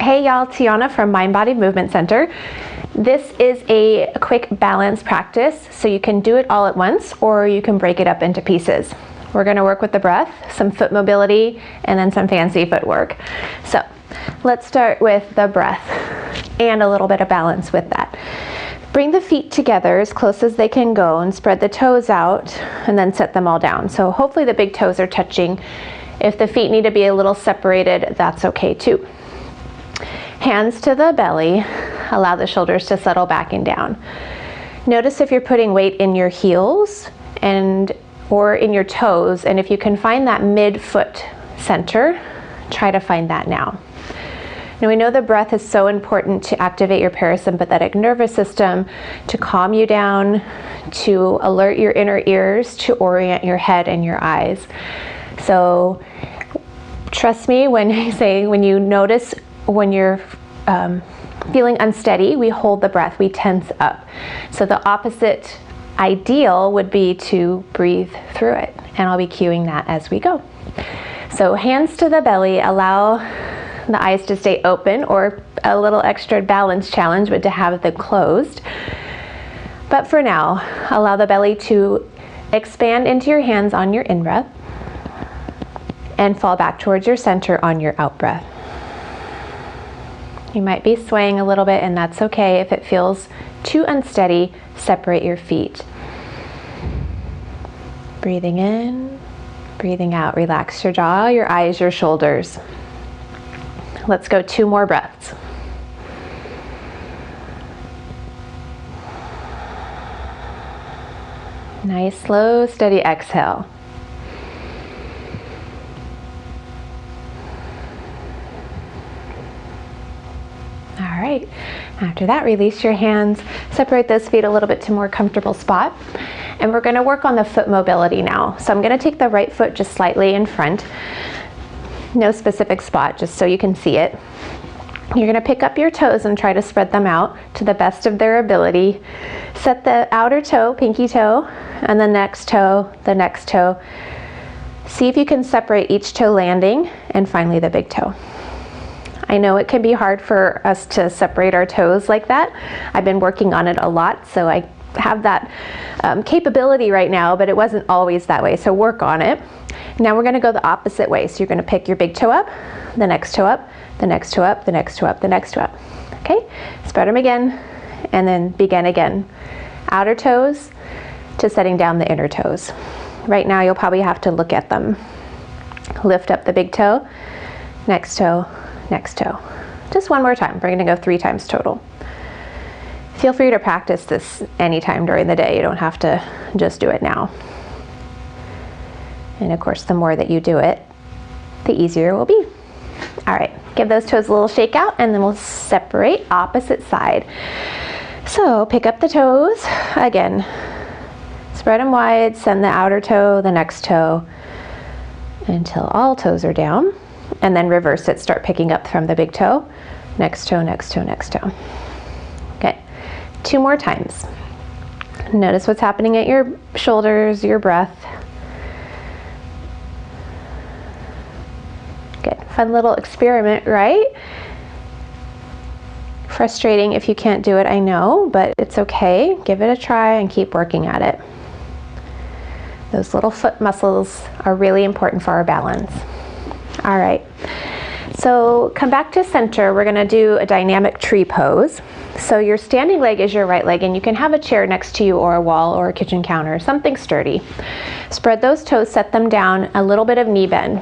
Hey y'all, Tiana from Mind Body Movement Center. This is a quick balance practice, so you can do it all at once or you can break it up into pieces. We're going to work with the breath, some foot mobility, and then some fancy footwork. So let's start with the breath and a little bit of balance with that. Bring the feet together as close as they can go and spread the toes out and then set them all down. So hopefully the big toes are touching. If the feet need to be a little separated, that's okay too. Hands to the belly, allow the shoulders to settle back and down. Notice if you're putting weight in your heels or in your toes, and if you can find that mid-foot center, try to find that now. Now we know the breath is so important to activate your parasympathetic nervous system, to calm you down, to alert your inner ears, to orient your head and your eyes. So trust me when you notice when you're feeling unsteady, we hold the breath, we tense up. So the opposite ideal would be to breathe through it, and I'll be cueing that as we go. So hands to the belly, allow the eyes to stay open, or a little extra balance challenge would to have them closed. But for now, allow the belly to expand into your hands on your in-breath and fall back towards your center on your out-breath. You might be swaying a little bit, and that's okay. If it feels too unsteady, separate your feet. Breathing in, breathing out. Relax your jaw, your eyes, your shoulders. Let's go 2 more breaths. Nice, slow, steady exhale. All right, after that, release your hands, separate those feet a little bit to a more comfortable spot, and we're gonna work on the foot mobility now. So I'm gonna take the right foot just slightly in front, no specific spot, just so you can see it. You're gonna pick up your toes and try to spread them out to the best of their ability. Set the outer toe, pinky toe, and the next toe, the next toe. See if you can separate each toe landing, and finally the big toe. I know it can be hard for us to separate our toes like that. I've been working on it a lot, so I have that capability right now, but it wasn't always that way, so work on it. Now we're gonna go the opposite way. So you're gonna pick your big toe up, the next toe up, the next toe up, the next toe up, the next toe up. Okay, spread them again, and then begin again. Outer toes to setting down the inner toes. Right now you'll probably have to look at them. Lift up the big toe, next toe, next toe. Just one more time. We're gonna go 3 times total. Feel free to practice this anytime during the day. You don't have to just do it now. And of course, the more that you do it, the easier it will be. All right, give those toes a little shake out, and then we'll separate opposite side. So pick up the toes again. Spread them wide, send the outer toe, the next toe, until all toes are down. And then reverse it, start picking up from the big toe, next toe, next toe, next toe. Okay, 2 more times. Notice what's happening at your shoulders, your breath. Good, fun little experiment, right? Frustrating if you can't do it, I know, but it's okay. Give it a try and keep working at it. Those little foot muscles are really important for our balance. All right, so come back to center. We're gonna do a dynamic tree pose. So your standing leg is your right leg, and you can have a chair next to you or a wall or a kitchen counter, something sturdy. Spread those toes, set them down, a little bit of knee bend.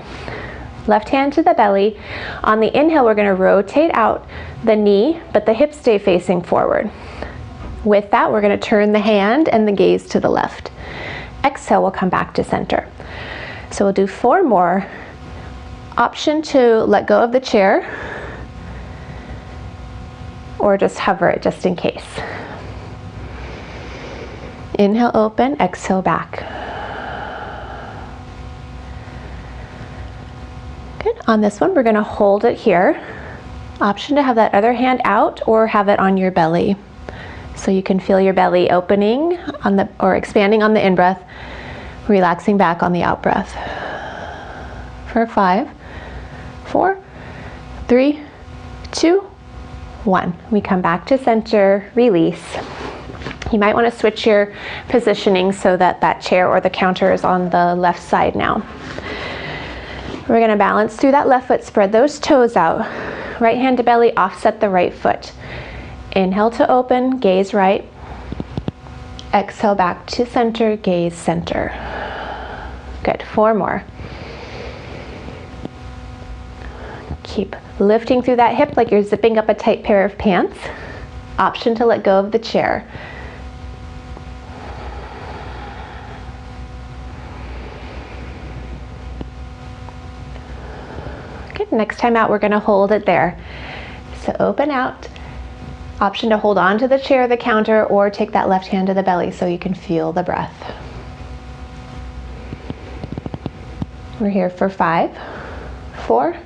Left hand to the belly. On the inhale, we're gonna rotate out the knee, but the hips stay facing forward. With that, we're gonna turn the hand and the gaze to the left. Exhale, we'll come back to center. So we'll do 4 more. Option to let go of the chair or just hover it just in case. Inhale, open, exhale, back. Good, on this one, we're gonna hold it here. Option to have that other hand out or have it on your belly. So you can feel your belly opening or expanding on the in-breath, relaxing back on the out-breath. For 5, 4, 3, 2, 1. We come back to center, release. You might want to switch your positioning so that that chair or the counter is on the left side now. We're going to balance through that left foot, spread those toes out. Right hand to belly, offset the right foot. Inhale to open, gaze right. Exhale back to center, gaze center. Good, 4 more. Keep lifting through that hip like you're zipping up a tight pair of pants. Option to let go of the chair. Good, next time out we're going to hold it there. So open out. Option to hold on to the chair or the counter or take that left hand to the belly so you can feel the breath. We're here for 5, 4,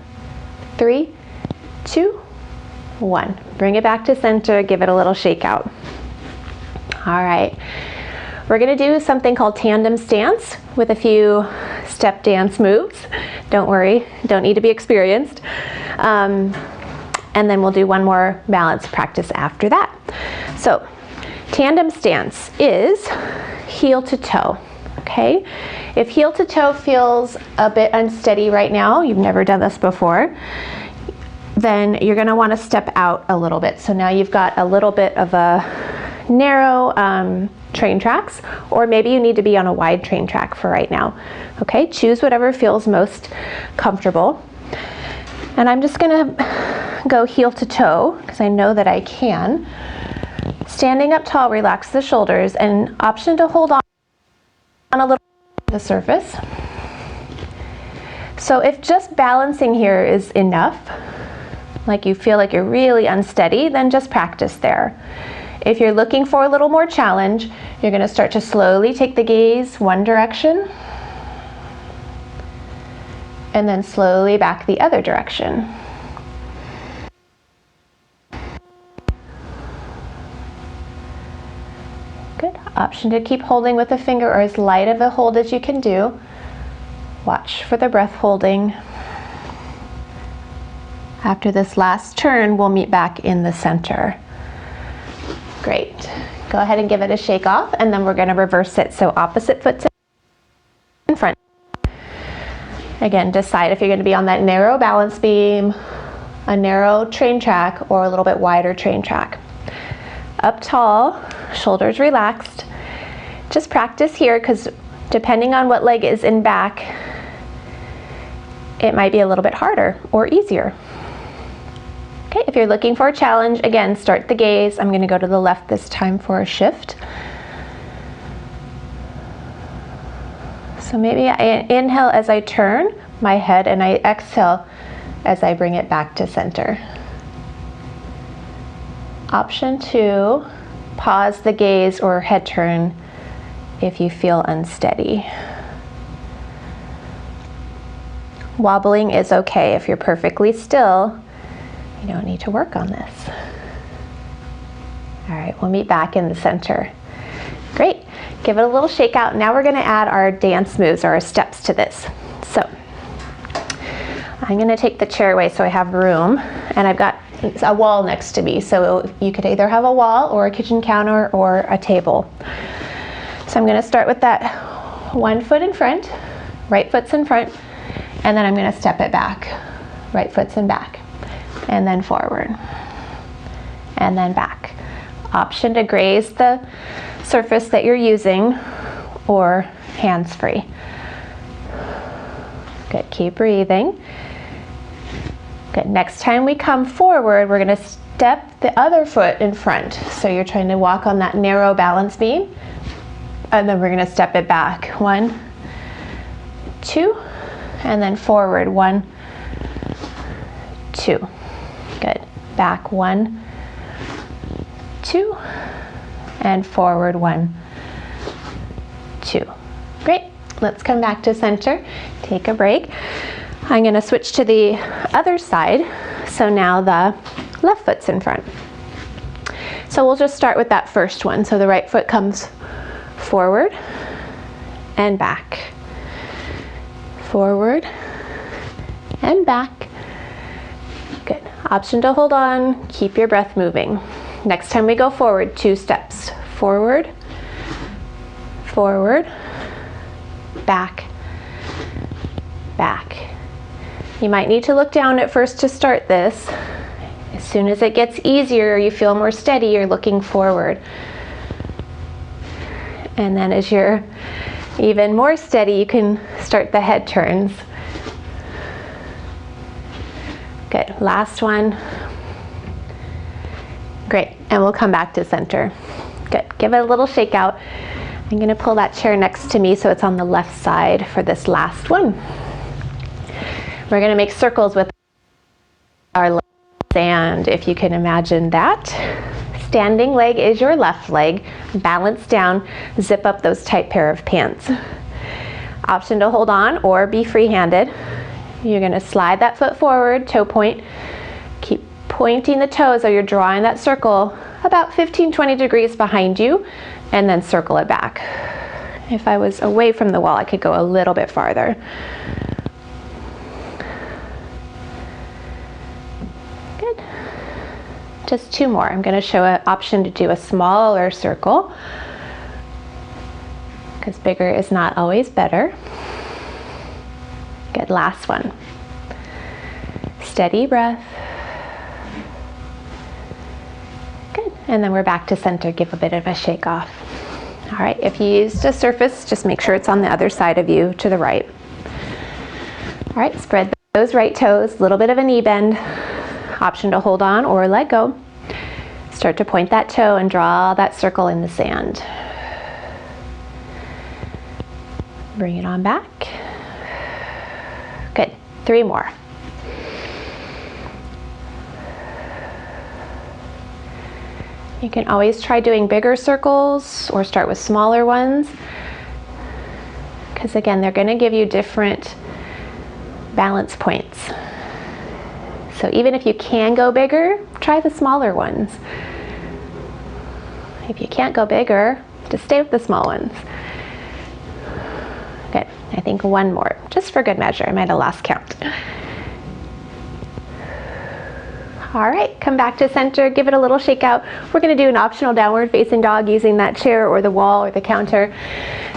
3, 2, 1. Bring it back to center, give it a little shake out. All right, we're gonna do something called Tandem Stance with a few step dance moves. Don't worry, don't need to be experienced. And then we'll do one more balance practice after that. So, Tandem Stance is heel to toe, okay? If heel to toe feels a bit unsteady right now, you've never done this before, then you're gonna wanna step out a little bit. So now you've got a little bit of a narrow train tracks, or maybe you need to be on a wide train track for right now. Okay, choose whatever feels most comfortable. And I'm just gonna go heel to toe, because I know that I can. Standing up tall, relax the shoulders, and option to hold on a little to the surface. So if just balancing here is enough, like you feel like you're really unsteady, then just practice there. If you're looking for a little more challenge, you're gonna start to slowly take the gaze one direction, and then slowly back the other direction. Good. Option to keep holding with a finger or as light of a hold as you can do. Watch for the breath holding. After this last turn, we'll meet back in the center. Great. Go ahead and give it a shake off, and then we're going to reverse it. So opposite foot in front. Again, decide if you're going to be on that narrow balance beam, a narrow train track, or a little bit wider train track. Up tall, shoulders relaxed. Just practice here, because depending on what leg is in back, it might be a little bit harder or easier. Okay, if you're looking for a challenge, again, start the gaze. I'm going to go to the left this time for a shift. So maybe I inhale as I turn my head, and I exhale as I bring it back to center. Option to pause the gaze or head turn if you feel unsteady. Wobbling is okay. If you're perfectly still, you don't need to work on this. All right, we'll meet back in the center. Great. Give it a little shake out. Now we're going to add our dance moves or our steps to this. So I'm going to take the chair away so I have room, and I've got a wall next to me. So you could either have a wall or a kitchen counter or a table. So I'm going to start with that one foot in front, right foot's in front, and then I'm going to step it back. Right foot's in back, and then forward, and then back. Option to graze the surface that you're using or hands free. Good, keep breathing. Good, next time we come forward, we're gonna step the other foot in front. So you're trying to walk on that narrow balance beam, and then we're gonna step it back. 1, 2, and then forward. 1, 2. Good, back. 1, 2, and forward. 1, 2. Great. Let's come back to center. Take a break. I'm going to switch to the other side. So now the left foot's in front. So we'll just start with that first one. So the right foot comes forward and back. Forward and back. Good. Option to hold on, keep your breath moving. Next time we go forward, 2 steps. Forward, forward, back, back. You might need to look down at first to start this. As soon as it gets easier, you feel more steady, you're looking forward. And then as you're even more steady, you can start the head turns. Good, last one. Great, and we'll come back to center. Good, give it a little shake out. I'm gonna pull that chair next to me so it's on the left side for this last one. We're gonna make circles with our legs, and if you can imagine that. Standing leg is your left leg. Balance down, zip up those tight pair of pants. Option to hold on or be free-handed. You're gonna slide that foot forward, toe point. Keep pointing the toes so you're drawing that circle about 15-20 degrees behind you, and then circle it back. If I was away from the wall, I could go a little bit farther. Good. Just 2 more. I'm going to show an option to do a smaller circle, because bigger is not always better. Good, last one. Steady breath. Good, and then we're back to center. Give a bit of a shake off. All right, if you used a surface, just make sure it's on the other side of you to the right. All right, spread those right toes, a little bit of a knee bend. Option to hold on or let go. Start to point that toe and draw that circle in the sand. Bring it on back. Good, 3 more. You can always try doing bigger circles or start with smaller ones, because again, they're going to give you different balance points. So even if you can go bigger, try the smaller ones. If you can't go bigger, just stay with the small ones. Good, I think 1 more, just for good measure. I might have lost count. All right, come back to center, give it a little shake out. We're gonna do an optional downward facing dog using that chair or the wall or the counter.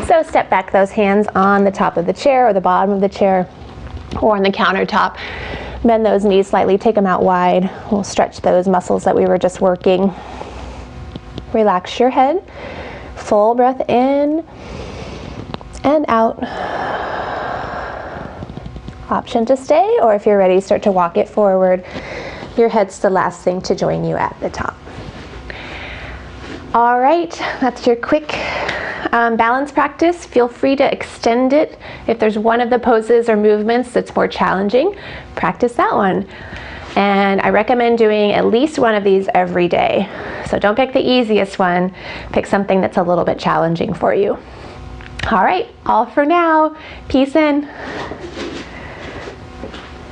So step back those hands on the top of the chair or the bottom of the chair or on the countertop. Bend those knees slightly, take them out wide. We'll stretch those muscles that we were just working. Relax your head. Full breath in and out. Option to stay, or if you're ready, start to walk it forward. Your head's the last thing to join you at the top. All right, that's your quick balance practice. Feel free to extend it. If there's one of the poses or movements that's more challenging, practice that one. And I recommend doing at least one of these every day. So don't pick the easiest one, pick something that's a little bit challenging for you. All right, all for now. Peace in.